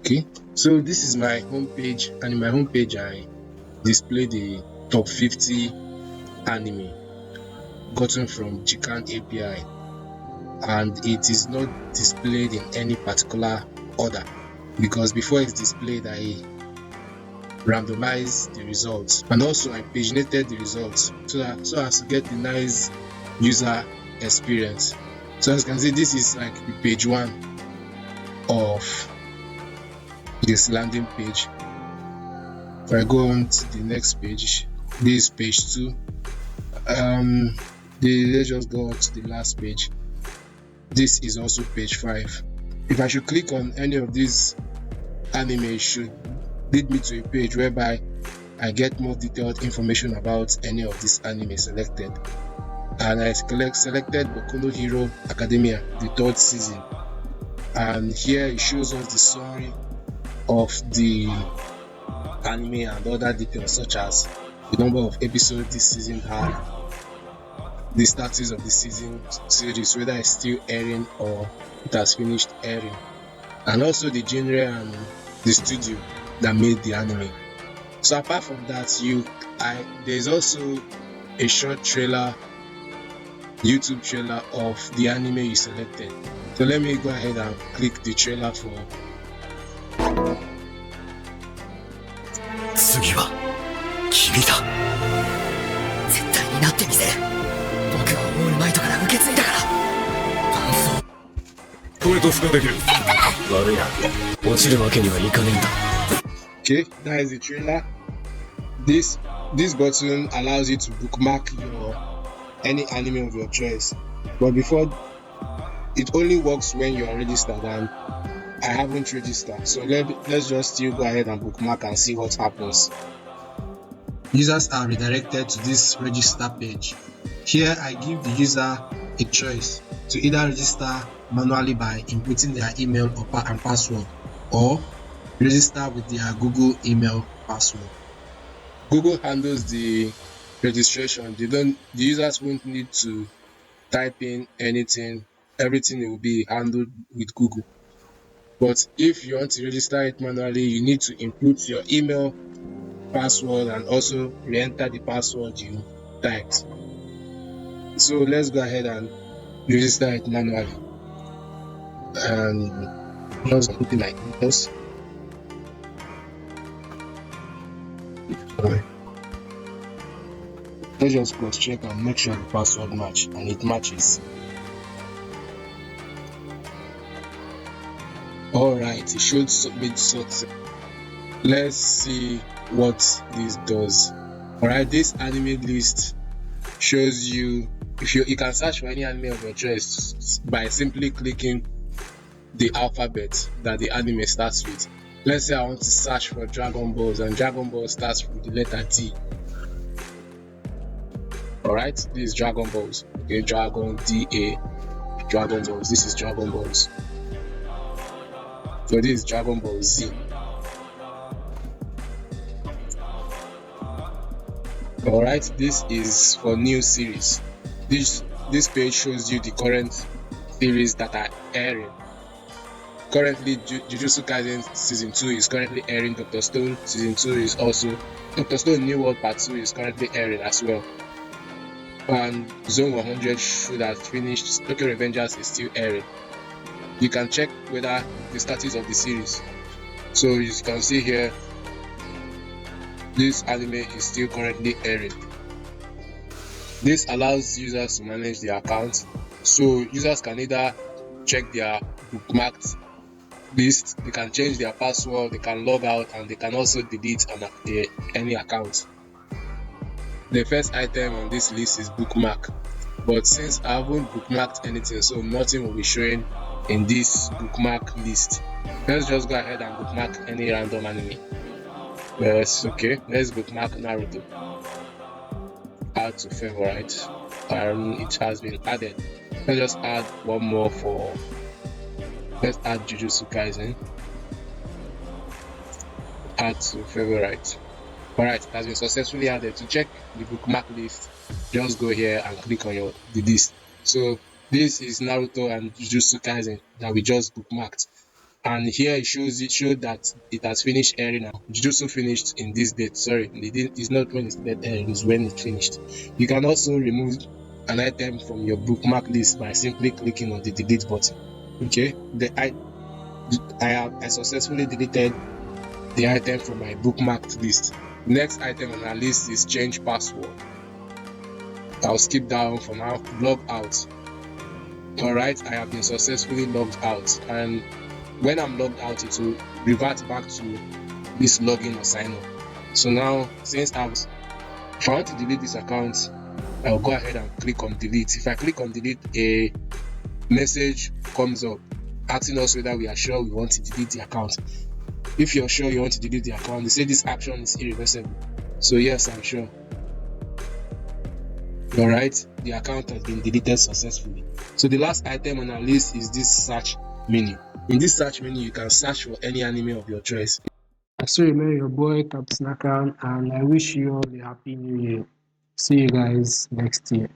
Okay, so this is my home page, and in my home page I display the top 50 anime gotten from Gcam API, and it is not displayed in any particular order because before it's displayed I randomize the results, and also I paginated the results so as to get the nice user experience. So as you can see, this is like the page 1 of this landing page. If I go on to the next page, this is page 2. Let's just go on to the last page. This is also page 5. If I should click on any of these anime, it should lead me to a page whereby I get more detailed information about any of these anime selected. And I selected Boku no Hero Academia, the 3rd season. And here it shows us the summary of the anime and other details such as the number of episodes this season had, the status of the season series, whether it's still airing or it has finished airing, and also the genre and the studio that made the anime. So apart from that, there's also a short trailer, YouTube trailer of the anime you selected. So let me go ahead and click the trailer for 次は君だ。絶対になってみせる。僕はオールマイトから受け継いだから。これと付加できる。悪いな。落ちるわけにはいかねえんだ。Okay, that is the trailer. This button allows you to bookmark any anime of your choice, but before it only works when you are registered, and I haven't registered, so let's just still go ahead and bookmark and see what happens. Users are redirected to this register page. Here I give the user a choice to either register manually by inputting their email and password, or register with their Google email password. Google handles the registration. The users won't need to type in anything. Everything will be handled with Google. But if you want to register it manually, you need to input your email, password, and also re-enter the password you typed. So let's go ahead and register it manually. And just something like this. Let's just cross check and make sure the password match, and it matches. Alright, it should submit success. Let's see what this does. Alright, this anime list shows you you can search for any anime of your choice by simply clicking the alphabet that the anime starts with. Let's say I want to search for Dragon Balls, and Dragon Ball starts with the letter D. Alright, this is Dragon Balls. Okay, Dragon D-A, Dragon Balls. This is Dragon Balls. So this is Dragon Ball Z. Alright, this is for new series. This page shows you the current series that are airing. Currently, Jujutsu Kaisen Season 2 is currently airing. Dr. Stone Season 2 is also... Dr. Stone New World Part 2 is currently airing as well. And Zone 100 should have finished. Tokyo Revengers is still airing. You can check whether the status of the series. So as you can see here, this anime is still currently airing. This allows users to manage their accounts. So users can either check their bookmarked list, they can change their password, they can log out, and they can also delete any account. The first item on this list is bookmark, but since I haven't bookmarked anything, so nothing will be showing in this bookmark list. Let's just go ahead and bookmark any random anime. Yes, okay, let's bookmark Naruto. Add to favorite, and it has been added. Let's just add one more let's add Jujutsu Kaisen. Add to favorite. Alright, it has been successfully added. To check the bookmark list, just go here and click on the list. So this is Naruto and Jujutsu Kaisen that we just bookmarked. And here it showed that it has finished airing now. Jujutsu finished in this date. Sorry, it's not when it started airing, it's when it finished. You can also remove an item from your bookmark list by simply clicking on the delete button. Okay, I successfully deleted the item from my bookmarked list. Next item on our list is change password. I'll skip down for now. Log out. Alright, I have been successfully logged out, and when I'm logged out, it will revert back to this login or sign up. So now, since if I want to delete this account, I'll go ahead and click on delete. If I click on delete, a message comes up asking us whether we are sure we want to delete the account. If you're sure you want to delete the account, they say this action is irreversible. So yes, I'm sure. Alright, the account has been deleted successfully. So the last item on our list is this search menu. In this search menu, you can search for any anime of your choice. I still remember your boy Captain Snakan, and I wish you all a happy new year. See you guys next year.